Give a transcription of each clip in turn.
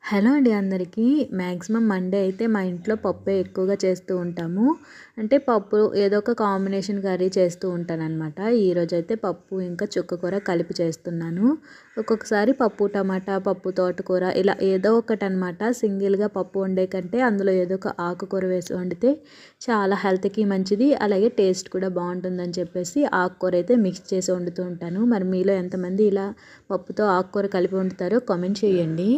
Hello అండి అందరికీ. Maximum Monday అయితే మా ఇంట్లో పప్పే ఎక్కువగా చేస్తూ ఉంటాము. అంటే పప్పు ఏదో ఒక కాంబినేషన్ కర్రీ చేస్తూ ఉంటానన్నమాట. ఈరోజైతే పప్పు ఇంకా చుక్కకూర కలిపి చేస్తున్నాను. ఒక్కొక్కసారి పప్పు టమాటా, పప్పు తోటకూర ఇలా ఏదో ఒకటనమాట. సింగిల్గా పప్పు వండే కంటే అందులో ఏదో ఒక ఆకుకూర వేసి వండితే చాలా హెల్త్కి మంచిది, అలాగే టేస్ట్ కూడా బాగుంటుందని చెప్పేసి ఆకుకూర అయితే మిక్స్ చేసి వండుతూ ఉంటాను. మరి మీలో ఎంతమంది ఇలా పప్పుతో ఆకుకూర కలిపి వండుతారో కామెంట్ చేయండి.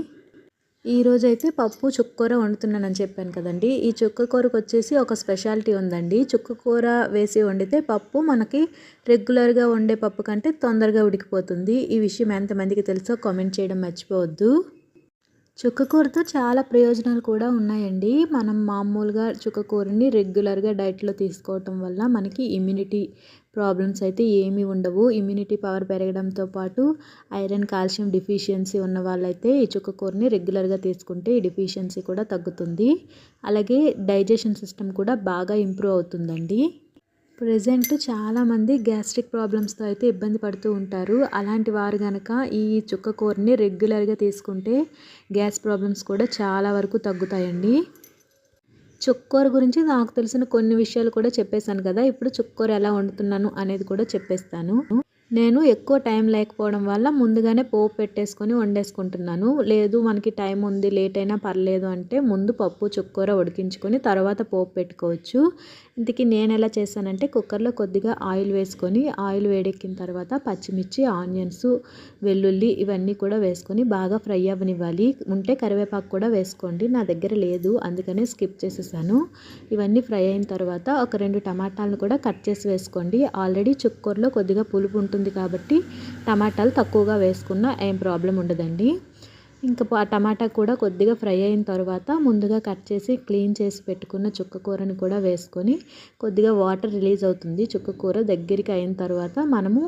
ఈరోజైతే పప్పు చుక్కకూర వండుతున్నానని చెప్పాను కదండి. ఈ చుక్కకూరకు వచ్చేసి ఒక స్పెషాలిటీ ఉందండి. చుక్కకూర వేసి వండితే పప్పు మనకి రెగ్యులర్గా వండే పప్పు కంటే తొందరగా ఉడికిపోతుంది. ఈ విషయం ఎంతమందికి తెలుసో కామెంట్ చేయడం మర్చిపోవద్దు. చుక్కకూరతో చాలా ప్రయోజనాలు కూడా ఉన్నాయండి. మనం మామూలుగా చుక్కకూరని రెగ్యులర్గా డైట్లో తీసుకోవటం వల్ల మనకి ఇమ్యూనిటీ ప్రాబ్లమ్స్ అయితే ఏమీ ఉండవు. ఇమ్యూనిటీ పవర్ పెరగడంతో పాటు ఐరన్, కాల్షియం డెఫిషియన్సీ ఉన్న వాళ్ళైతే ఈ చుక్కకూరని రెగ్యులర్గా తీసుకుంటే ఈ డెఫిషియన్సీ కూడా తగ్గుతుంది. అలాగే డైజెషన్ సిస్టమ్ కూడా బాగా ఇంప్రూవ్ అవుతుందండి. ప్రెజెంట్ చాలామంది గ్యాస్ట్రిక్ ప్రాబ్లమ్స్తో అయితే ఇబ్బంది పడుతూ ఉంటారు. అలాంటి వారు కనుక ఈ చుక్కకూరని రెగ్యులర్గా తీసుకుంటే గ్యాస్ ప్రాబ్లమ్స్ కూడా చాలా వరకు తగ్గుతాయండి. చుక్కకూర గురించి నాకు తెలిసిన కొన్ని విషయాలు కూడా చెప్పేశాను కదా. ఇప్పుడు చుక్కకూర ఎలా వండుతున్నాను అనేది కూడా చెప్పేస్తాను. నేను ఎక్కువ టైం లేకపోవడం వల్ల ముందుగానే పోపు పెట్టేసుకొని వండేసుకుంటున్నాను. లేదు మనకి టైం ఉంది, లేట్ అయినా పర్లేదు అంటే ముందు పప్పు చుక్కకూర ఉడికించుకొని తర్వాత పోపు పెట్టుకోవచ్చు. ఇంతకీ నేను ఎలా చేశానంటే కుక్కర్లో కొద్దిగా ఆయిల్ వేసుకొని ఆయిల్ వేడెక్కిన తర్వాత పచ్చిమిర్చి, ఆనియన్స్, వెల్లుల్లి ఇవన్నీ కూడా వేసుకొని బాగా ఫ్రై అవ్వనివ్వాలి. ఉంటే కరివేపాకు కూడా వేసుకోండి. నా దగ్గర లేదు అందుకనే స్కిప్ చేసేసాను. ఇవన్నీ ఫ్రై అయిన తర్వాత ఒక 2 టమాటాలను కూడా కట్ చేసి వేసుకోండి. ఆల్రెడీ చుక్కకూరలో కొద్దిగా పులుపు ఉంటుంది కాబట్టి టమాటాలు తక్కువగా వేసుకున్నా ఏం ప్రాబ్లం ఉండదండి. ఇంకా టమాటా కూడా కొద్దిగా ఫ్రై అయిన తర్వాత ముందుగా కట్ చేసి క్లీన్ చేసి పెట్టుకున్న చుక్కకూరని కూడా వేసుకొని కొద్దిగా వాటర్ రిలీజ్ అవుతుంది. చుక్కకూర దగ్గరికి అయిన తర్వాత మనము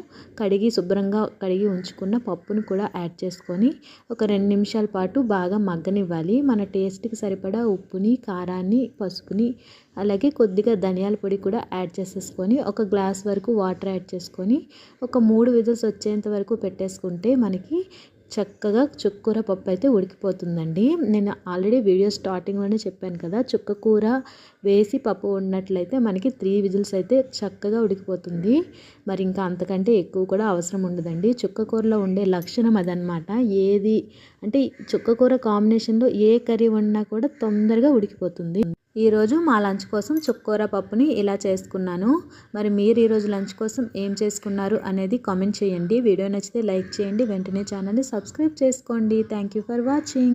శుభ్రంగా కడిగి ఉంచుకున్న పప్పును కూడా యాడ్ చేసుకొని ఒక 2 నిమిషాల పాటు బాగా మగ్గనివ్వాలి. మన టేస్ట్కి సరిపడా ఉప్పుని, కారాన్ని, పసుపుని అలాగే కొద్దిగా ధనియాల పొడి కూడా యాడ్ చేసేసుకొని ఒక గ్లాస్ వరకు వాటర్ యాడ్ చేసుకొని ఒక 3 విజిల్స్ వచ్చేంత వరకు పెట్టేసుకుంటే మనకి చక్కగా చుక్కకూర పప్పు అయితే ఉడికిపోతుందండి. నేను ఆల్రెడీ వీడియో స్టార్టింగ్లోనే చెప్పాను కదా, చుక్కకూర వేసి పప్పు వండినట్లయితే మనకి 3 విజిల్స్ అయితే చక్కగా ఉడికిపోతుంది. మరి ఇంకా అంతకంటే ఎక్కువ కూడా అవసరం ఉండదండి. చుక్కకూరలో ఉండే లక్షణం అదనమాట. ఏది అంటే చుక్కకూర కాంబినేషన్లో ఏ కర్రీ వండినా కూడా తొందరగా ఉడికిపోతుంది. ఈరోజు మా లంచ్ కోసం చుక్కకూర పప్పుని ఇలా చేసుకున్నాను. మరి మీరు ఈరోజు లంచ్ కోసం ఏం చేసుకున్నారు అనేది కామెంట్ చేయండి. వీడియో నచ్చితే లైక్ చేయండి. వెంటనే ఛానల్ని సబ్స్క్రైబ్ చేసుకోండి. Thank you for watching.